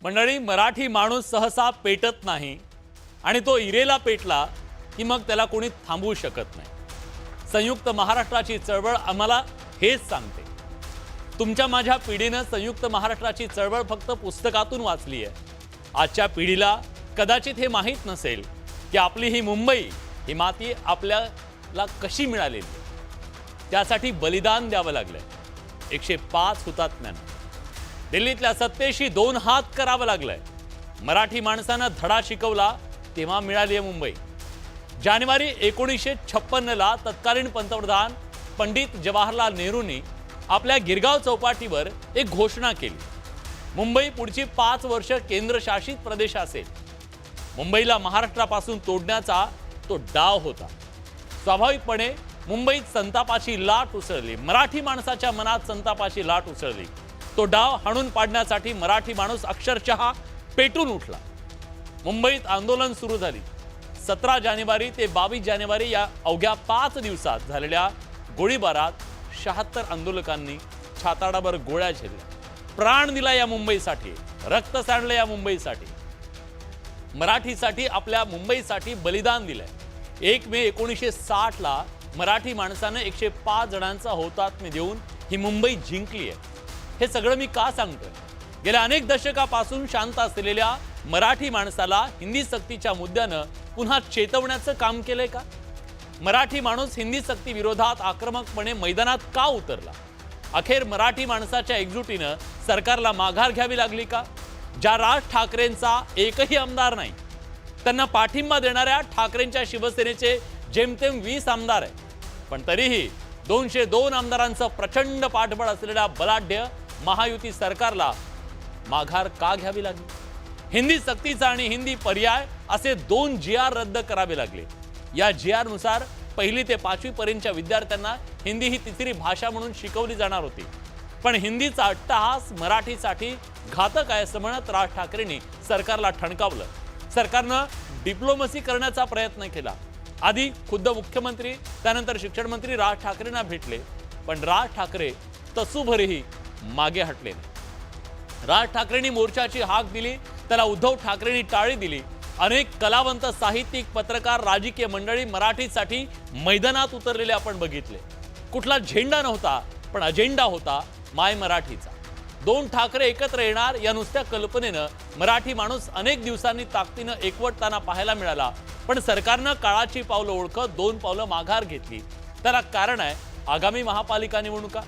मंडळी, मराठी माणूस सहसा पेटत नाही आणि तो इरेला पेटला की मग त्याला कोणी थांबवू शकत नाही. संयुक्त महाराष्ट्राची चळवळ आम्हाला हेच सांगते. तुमच्या माझ्या पिढीनं संयुक्त महाराष्ट्राची चळवळ फक्त पुस्तकातून वाचली आहे. आजच्या पिढीला कदाचित हे माहीत नसेल की आपली ही मुंबई, ही माती आपल्याला कशी मिळालेली आहे. त्यासाठी बलिदान द्यावं लागलंय. 105 हुतात्म्यांना दिल्लीतल्या सत्तेशी 2 हात करावं लागलंय. मराठी माणसानं धडा शिकवला तेव्हा मिळाली आहे मुंबई. जानेवारी 1956ला तत्कालीन पंतप्रधान पंडित जवाहरलाल नेहरूंनी आपल्या गिरगाव चौपाटीवर एक घोषणा केली. मुंबई पुढची 5 वर्ष केंद्रशासित प्रदेश असेल. मुंबईला महाराष्ट्रापासून तोडण्याचा तो डाव होता. स्वाभाविकपणे मुंबईत संतापाची लाट उसळली. मराठी माणसाच्या मनात संतापाची लाट उसळली. तो डाव हाणून पाडण्यासाठी मराठी माणूस अक्षरशः पेटून उठला. मुंबईत आंदोलन सुरू झाली. 17 जानेवारी ते 22 जानेवारी या अवघ्या 5 दिवसात झालेल्या गोळीबारात 76 आंदोलकांनी छाताडावर गोळ्या झेलल्या. प्राण दिला या मुंबईसाठी, रक्त सांडलं या मुंबईसाठी, मराठीसाठी, आपल्या मुंबईसाठी बलिदान दिलंय. 1 मे 1960ला मराठी माणसानं 105 जणांचा हुतात्मा देऊन ही मुंबई जिंकली आहे. हे सगळं मी का सांगतोय? गेल्या अनेक दशकापासून शांत असलेल्या मराठी माणसाला हिंदी सक्तीच्या मुद्द्यानं पुन्हा चेतवण्याचं काम केलंय का? मराठी माणूस हिंदी सक्ती विरोधात आक्रमकपणे मैदानात का उतरला? अखेर मराठी माणसाच्या एकजुटीनं सरकारला माघार घ्यावी लागली का? ज्या राज ठाकरेंचा एकही आमदार नाही, त्यांना पाठिंबा देणाऱ्या ठाकरेंच्या शिवसेनेचे जेमतेम 20 आमदार आहेत, पण तरीही 202 आमदारांचं प्रचंड पाठबळ असलेल्या बलाढ्य महायुती सरकारला माघार का घ्यावी लागली? हिंदी सक्तीचा आणि हिंदी पर्याय असे 2 GR रद्द करावे लागले. या GR नुसार 1ली ते 5वी पर्यंतच्या विद्यार्थ्यांना हिंदी ही तिसरी भाषा म्हणून शिकवली जाणार होती. पण हिंदीचा अट्टहास मराठीसाठी घातक आहे असं म्हणत राज ठाकरेंनी सरकारला ठणकावलं. सरकारनं डिप्लोमसी करण्याचा प्रयत्न केला. आधी खुद्द मुख्यमंत्री, त्यानंतर शिक्षण मंत्री राज ठाकरेंना भेटले, पण राज ठाकरे तसूभरही मागे हटले. राज ठाकरेंनी मोर्चाची हाक दिली, त्याला उद्धव ठाकरेंनी टाळी दिली. अनेक कलावंत, साहित्यिक, पत्रकार, राजकीय मंडळी मराठीसाठी मैदानात उतरलेले आपण बघितले. कुठला झेंडा नव्हता, पण अजेंडा होता माय मराठीचा. 2 ठाकरे एकत्र येणार या नुसत्या कल्पनेनं मराठी माणूस अनेक दिवसांनी ताकदीनं एकवटताना पाहायला मिळाला. पण सरकारनं काळाची पावलं ओळखत 2 पावलं माघार घेतली. त्याला कारण आहे आगामी महापालिका निवडणुका.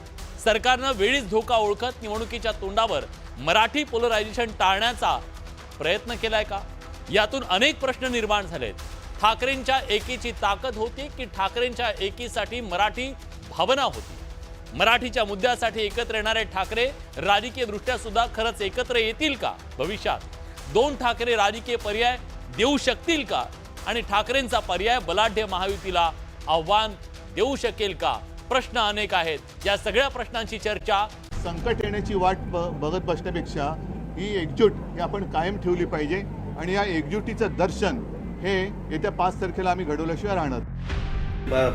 सरकारनं वेळीच धोका ओळखत निवडणुकीच्या तोंडावर मराठी पोलरायझेशन टाळण्याचा प्रयत्न केलाय का? यातून अनेक प्रश्न निर्माण झालेत. ठाकरेंच्या एकीची ताकद होती की ठाकरेंच्या एकीसाठी मराठी भावना होती? मराठीच्या मुद्द्यासाठी एकत्र येणारे ठाकरे राजकीय दृष्ट्या सुद्धा खरंच एकत्र येतील का भविष्यात? 2 ठाकरे राजकीय पर्याय देऊ शकतील का? आणि ठाकरेंचा पर्याय बलाढ्य महायुतीला आव्हान देऊ शकेल का? प्रश्न अनेक आहेत. या सगळ्या प्रश्नांची चर्चा. संकट येण्याची वाट बघत बसण्यापेक्षा ही एकजूट ही आपण कायम ठेवली पाहिजे आणि या एकजुटीचं दर्शन हे येत्या 5 तारखेला आम्ही घडवल्याशिवाय राहणार.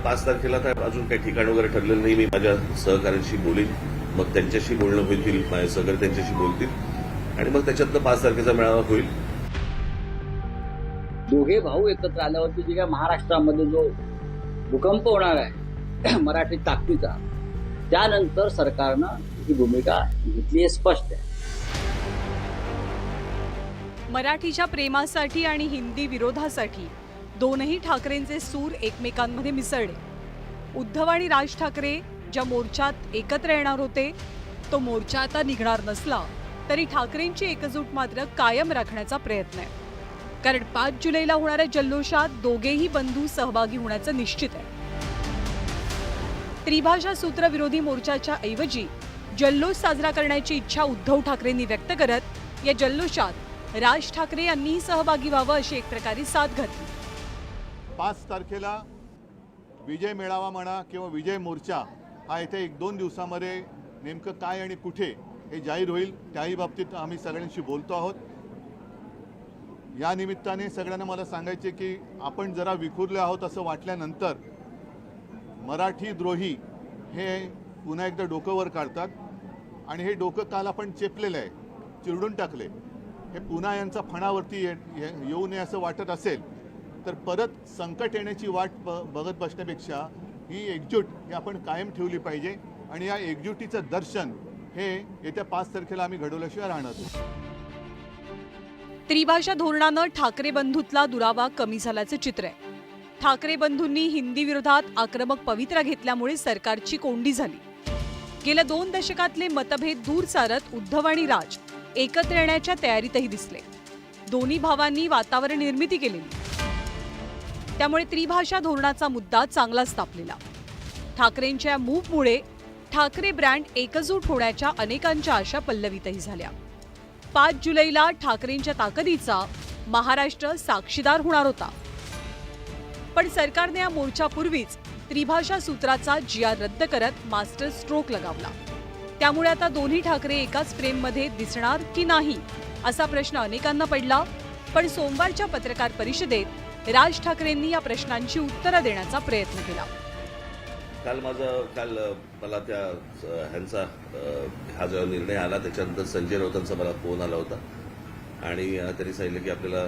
5 तारखेला तर अजून काही ठिकाण वगैरे ठरलेलं नाही. मी माझ्या सहकाऱ्यांशी बोलीन, मग त्यांच्याशी बोलणं होईल, माझे सहकारी त्यांच्याशी बोलतील आणि मग त्याच्यातनं 5 तारखेचा मेळावा होईल. दोघे भाऊ एकत्र आल्यावरती जे काय महाराष्ट्रामध्ये जो भूकंप होणार आहे मराठी ताकदीचा, त्यानंतर सरकारनं ही भूमिका घेतली आहे, स्पष्ट आहे. मराठीच्या प्रेमासाठी आणि हिंदी विरोधासाठी दोनही ठाकरेंचे सूर एकमेकांमध्ये मिसळले. उद्धव आणि राज ठाकरे ज्या मोर्चात एकत्र येणार होते, तो मोर्चा आता निघणार नसला तरी ठाकरेंची एकजूट मात्र कायम राखण्याचा प्रयत्न आहे. कारण 5 जुलैला होणाऱ्या जल्लोषात दोघेही बंधू सहभागी होण्याचं निश्चित आहे. त्रिभाषा सूत्र विरोधी मोर्चाच्या ऐवजी जल्लोष साजरा करण्याची इच्छा उद्धव ठाकरेंनी व्यक्त करत या जल्लोषात राज ठाकरे यांनीही सहभागी व्हावं अशी एक प्रकारे साथ घातली. 5 तारखेला विजय मेळावा म्हणा किंवा विजय मोर्चा हा इथे 1-2 दिवसामध्ये नेमकं काय आणि कुठे हे जाहीर होईल. त्याही बाबतीत आम्ही सगळ्यांशी बोलतो आहोत. या निमित्ताने सगळ्यांना मला सांगायचे की आपण जरा विखुरले आहोत असं वाटल्यानंतर मराठी द्रोही हे पुन्हा एकदा डोकं वर काढतात आणि हे डोकं काल आपण चेपलेलं आहे, चिरडून टाकले. हे पुन्हा यांचा फणावरती येऊ नये असं वाटत असेल तर परत संकट येण्याची वाट बघत बसण्यापेक्षा ही एकजूट ही आपण कायम ठेवली पाहिजे आणि या एकजुटीचं दर्शन हे येत्या 5 तारखेला आम्ही घडवल्याशिवाय राहणार नाही. त्रिभाषा धोरणानं ठाकरे बंधूतला दुरावा कमी झाल्याचं चित्र आहे. ठाकरे बंधूंनी हिंदी विरोधात आक्रमक पवित्रा घेतल्यामुळे सरकारची कोंडी झाली. गेल्या 2 दशकातले मतभेद दूर सारत उद्धव आणि राज एकत्र येण्याच्या तयारीतही दिसले. दोन्ही भावांनी वातावरण निर्मिती केलेली. त्यामुळे त्रिभाषा धोरणाचा मुद्दा चांगलाच तापलेला. ठाकरेंच्या मूव्हमुळे ठाकरे ब्रँड एकजूट होण्याच्या अनेकांच्या आशा पल्लवितही झाल्या. 5 जुलैला ठाकरेंच्या ताकदीचा महाराष्ट्र साक्षीदार होणार होता. पण सरकारने या मोर्चापूर्वीच त्रिभाषा सूत्राचा GR रद्द करत मास्टर स्ट्रोक लगावला. त्यामुळे आता दोन्ही ठाकरे एकाच फ्रेममध्ये दिसणार की नाही असा प्रश्न अनेकांना पडला. पण सोमवारच्या पत्रकार परिषदेत राज ठाकरेंनी या प्रश्नांची उत्तरं देण्याचा प्रयत्न केला. काल मला त्या ह्यांचा हा जो निर्णय आला त्याच्यानंतर संजय राऊतांचा मला फोन आला होता आणि त्यांनी सांगितलं की आपल्याला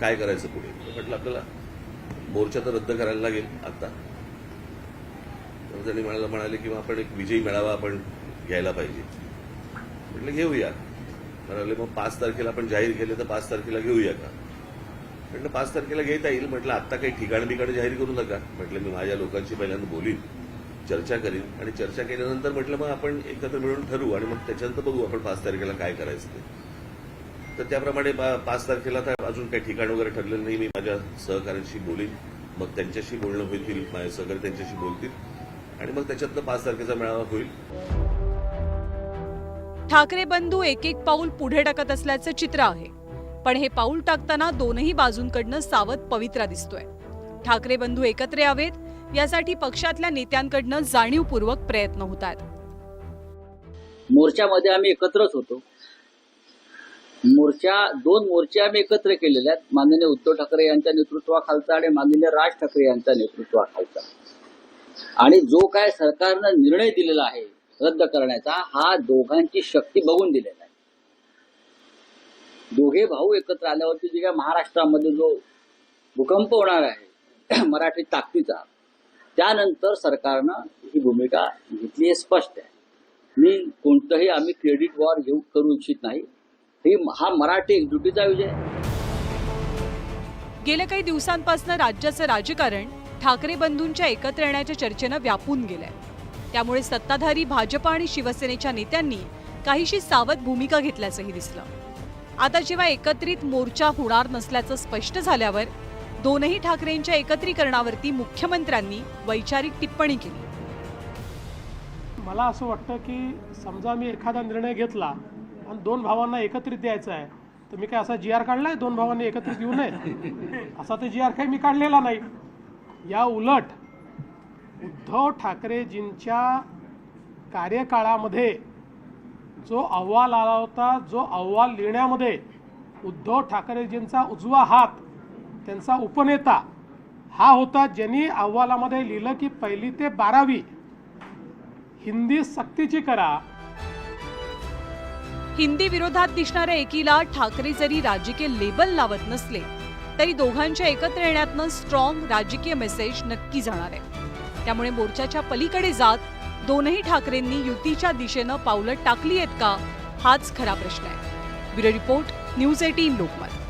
काय करायचं पुढे. म्हटलं आपल्याला मोर्चा तर रद्द करायला लागेल आता. तर त्यांनी म्हणाले की आपण एक विजयी मेळावा आपण घ्यायला पाहिजे. म्हटलं घेऊया. म्हणाले मग 5 तारखेला आपण जाहीर केले तर 5 तारखेला घेऊया का. म्हटलं 5 तारखेला घेता येईल. म्हटलं आत्ता काही ठिकाण जाहीर करू नका. म्हटलं मी माझ्या लोकांशी पहिल्यांदा बोलीन, चर्चा करीन आणि चर्चा केल्यानंतर म्हटलं मग आपण एकत्र मिळून ठरवू आणि मग त्याच्यानंतर बघू आपण 5 तारखेला काय करायचं ते. तर त्याप्रमाणे 5 तारखेला तर अजून काही ठिकाण वगैरे ठरलेलं नाही. मी माझ्या सहकाऱ्यांशी बोलीन, मग त्यांच्याशी बोलणं होईल, माझे सहकारी त्यांच्याशी बोलतील आणि मग त्याच्यातनं 5 तारखेचा मेळावा होईल. ठाकरे बंधू एक एक पाऊल पुढे टाकत असल्याचं चित्र आहे. पण हे पाऊल टाकताना दोनही बाजूंकडनं सावध पवित्रा दिसतोय. ठाकरे बंधू एकत्र यावेत यासाठी पक्षातल्या नेत्यांकडनं जाणीवपूर्वक प्रयत्न होत आहेत. मोर्चामध्ये आम्ही एकत्रच होतो. 2 मोर्चे आम्ही एकत्र केलेले आहेत. माननीय उद्धव ठाकरे यांच्या नेतृत्वाखालचा आणि माननीय राज ठाकरे यांच्या नेतृत्वाखालचा. आणि जो काय सरकारनं निर्णय दिलेला आहे रद्द करण्याचा हा दोघांची शक्ती बघून दिलेला आहे. दोघे भाऊ एकत्र आल्यावरती जे काय महाराष्ट्रामध्ये जो भूकंप होणार आहे मराठी ताकदीचा, त्यानंतर सरकारनं ही भूमिका घेतली हे स्पष्ट आहे. मी कोणतंही आम्ही क्रेडिट वॉर करू इच्छित नाही. हा मराठी एकजुटीचा विजय. गेल्या काही दिवसांपासून राज्याचं राजकारण ठाकरे बंधूंच्या एकत्र येण्याच्या चर्चेनं व्यापून गेलंय. त्यामुळे सत्ताधारी भाजप आणि शिवसेनेच्या नेत्यांनी काहीशी सावध भूमिका घेतल्याचंही दिसलं. आता जेव्हा एकत्रित मोर्चा होणार नसल्याचं स्पष्ट झाल्यावर दोनही ठाकरेंच्या एकत्रीकरणावरती मुख्यमंत्र्यांनी वैचारिक टिप्पणी केली. मला असं वाटतं की समजा मी एखादा निर्णय घेतला आणि 2 भावांना एकत्रित द्यायचं आहे तर मी काय असा GR काढलाय 2 भावांनी एकत्रित येऊ नये असा तर GR काही मी काढलेला नाही. या उलट उद्धव ठाकरेजींच्या कार्यकाळामध्ये जो अहवाल आला होता, जो अहवाल लिहिण्यामध्ये उद्धव ठाकरेजींचा उजवा हात, त्यांचा उपनेता हा होता, ज्यांनी अहवालामध्ये लिहिलं की 1ली ते 12वी हिंदी सक्तीची करा. हिंदी विरोधात दिसणाऱ्या एकीला ठाकरे जरी राजकीय लेबल लावत नसले तरी दोघांच्या एकत्र येण्यातनं स्ट्रॉंग राजकीय मेसेज नक्की जाणार आहे. त्यामुळे मोर्चाच्या पलीकडे जात दोनही ठाकरेंनी युतीच्या दिशेनं पावलं टाकली आहेत का हाच खरा प्रश्न आहे. Bureau report, news 18 Lokmat.